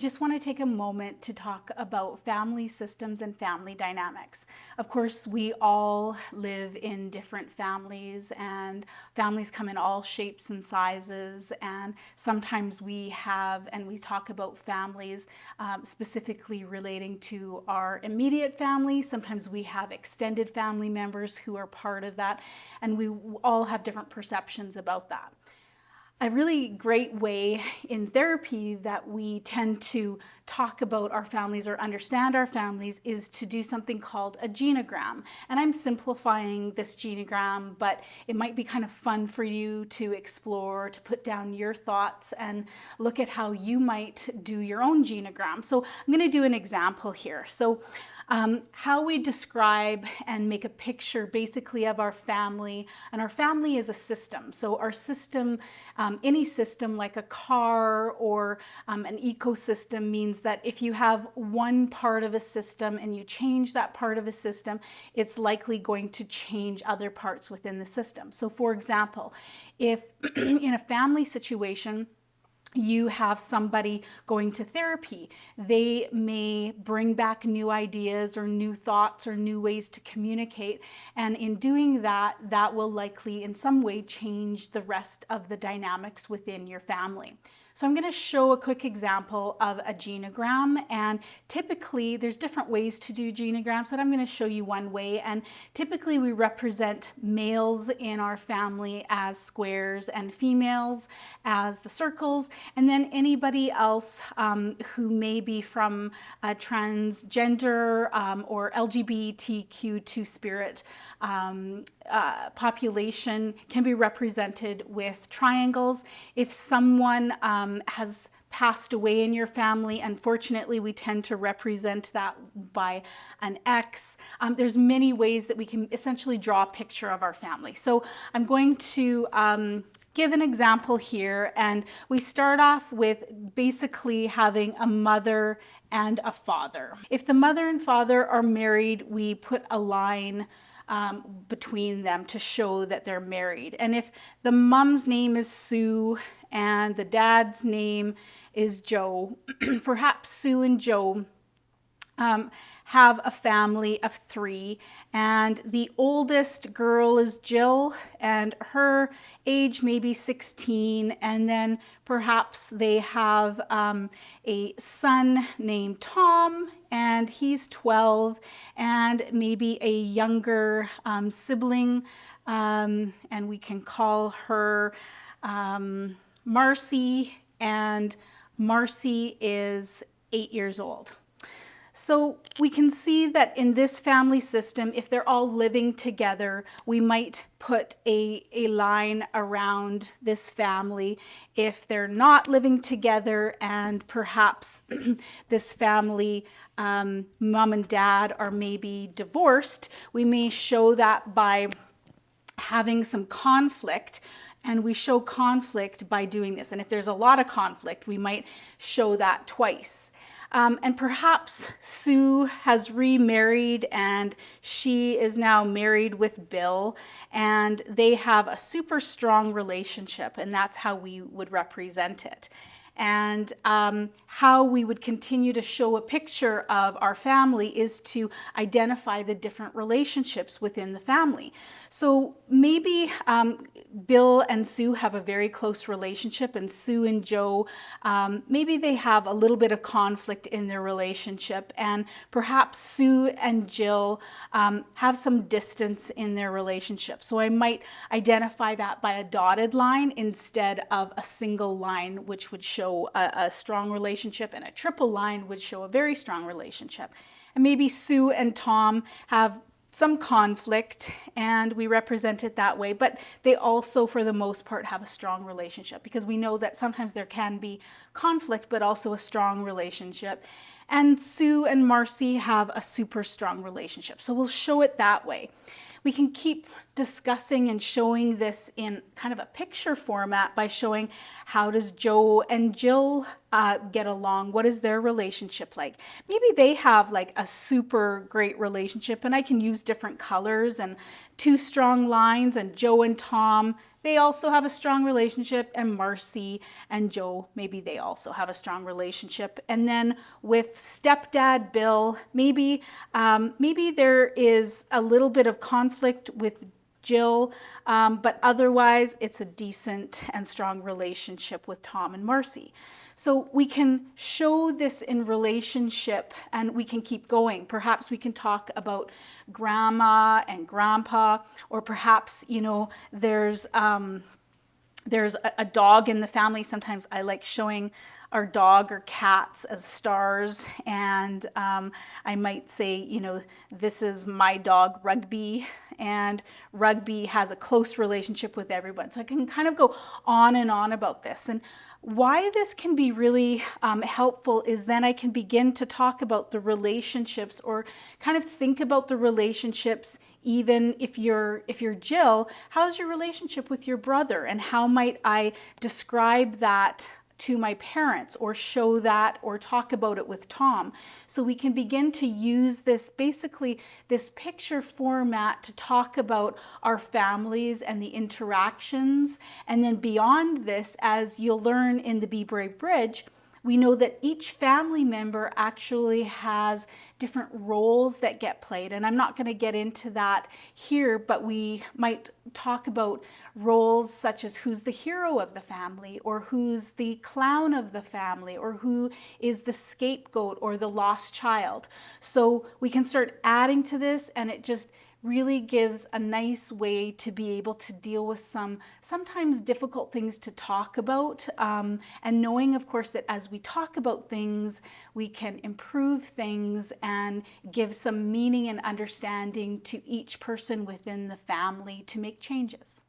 just want to take a moment to talk about family systems and family dynamics. Of course, we all live in different families, and families come in all shapes and sizes. And sometimes we talk about families specifically relating to our immediate family. Sometimes we have extended family members who are part of that, and we all have different perceptions about that. A really great way in therapy that we tend to talk about our families or understand our families is to do something called a genogram. And I'm simplifying this genogram, but it might be kind of fun for you to explore, to put down your thoughts and look at how you might do your own genogram. So I'm going to do an example here. So how we describe and make a picture basically of our family, and our family is a system. So our system, any system like a car or an ecosystem, means that if you have one part of a system and you change that part of a system, it's likely going to change other parts within the system. So for example, if in a family situation, you have somebody going to therapy, they may bring back new ideas or new thoughts or new ways to communicate. And in doing that, that will likely in some way change the rest of the dynamics within your family. So I'm going to show a quick example of a genogram, and typically there's different ways to do genograms, but I'm going to show you one way. And typically we represent males in our family as squares and females as the circles, and then anybody else who may be from a transgender or LGBTQ two-spirit population can be represented with triangles. If someone has passed away in your family, unfortunately, we tend to represent that by an X. There's many ways that we can essentially draw a picture of our family. So I'm going to give an example here, and we start off with basically having a mother and a father. If the mother and father are married, we put a line between them to show that they're married. And if the mom's name is Sue and the dad's name is Joe, perhaps Sue and Joe have a family of 3, and the oldest girl is Jill, and her age may be 16, and then perhaps they have a son named Tom, and he's 12, and maybe a younger sibling, and we can call her Marcy, and Marcy is 8 years old. So we can see that in this family system, if they're all living together, we might put a line around this family. If they're not living together and perhaps this family, mom and dad are maybe divorced, we may show that by having some conflict. And we show conflict by doing this. And if there's a lot of conflict, we might show that twice. And perhaps Sue has remarried and she is now married with Bill, and they have a super strong relationship, and that's how we would represent it. And how we would continue to show a picture of our family is to identify the different relationships within the family. So maybe Bill and Sue have a very close relationship, and Sue and Joe, maybe they have a little bit of conflict in their relationship, and perhaps Sue and Jill have some distance in their relationship. So I might identify that by a dotted line instead of a single line, which would show a strong relationship, and a triple line would show a very strong relationship. And maybe Sue and Tom have some conflict, and we represent it that way, but they also, for the most part, have a strong relationship, because we know that sometimes there can be conflict, but also a strong relationship. And Sue and Marcy have a super strong relationship. So we'll show it that way. We can keep discussing and showing this in kind of a picture format by showing how does Joe and Jill get along? What is their relationship like? Maybe they have like a super great relationship, and I can use different colors and 2 strong lines, and Joe and Tom, they also have a strong relationship, and Marcy and Joe, maybe they also have a strong relationship. And then with stepdad Bill, maybe there is a little bit of conflict with Jill, but otherwise it's a decent and strong relationship with Tom and Marcy. So we can show this in relationship, and we can keep going. Perhaps we can talk about grandma and grandpa, or perhaps, there's a dog in the family. Sometimes I like showing our dog or cats as stars, and I might say, this is my dog Rugby, and Rugby has a close relationship with everyone. So I can kind of go on and on about this. And why this can be really helpful is then I can begin to talk about the relationships, or kind of think about the relationships. Even if you're Jill, how's your relationship with your brother, and how might I describe that to my parents, or show that, or talk about it with Tom? So we can begin to use this, basically this picture format, to talk about our families and the interactions. And then beyond this, as you'll learn in the Be Brave Bridge, we know that each family member actually has different roles that get played. And I'm not going to get into that here, but we might talk about roles such as who's the hero of the family, or who's the clown of the family, or who is the scapegoat or the lost child. So we can start adding to this, and it just really gives a nice way to be able to deal with some sometimes difficult things to talk about, and knowing, of course, that as we talk about things, we can improve things and give some meaning and understanding to each person within the family to make changes.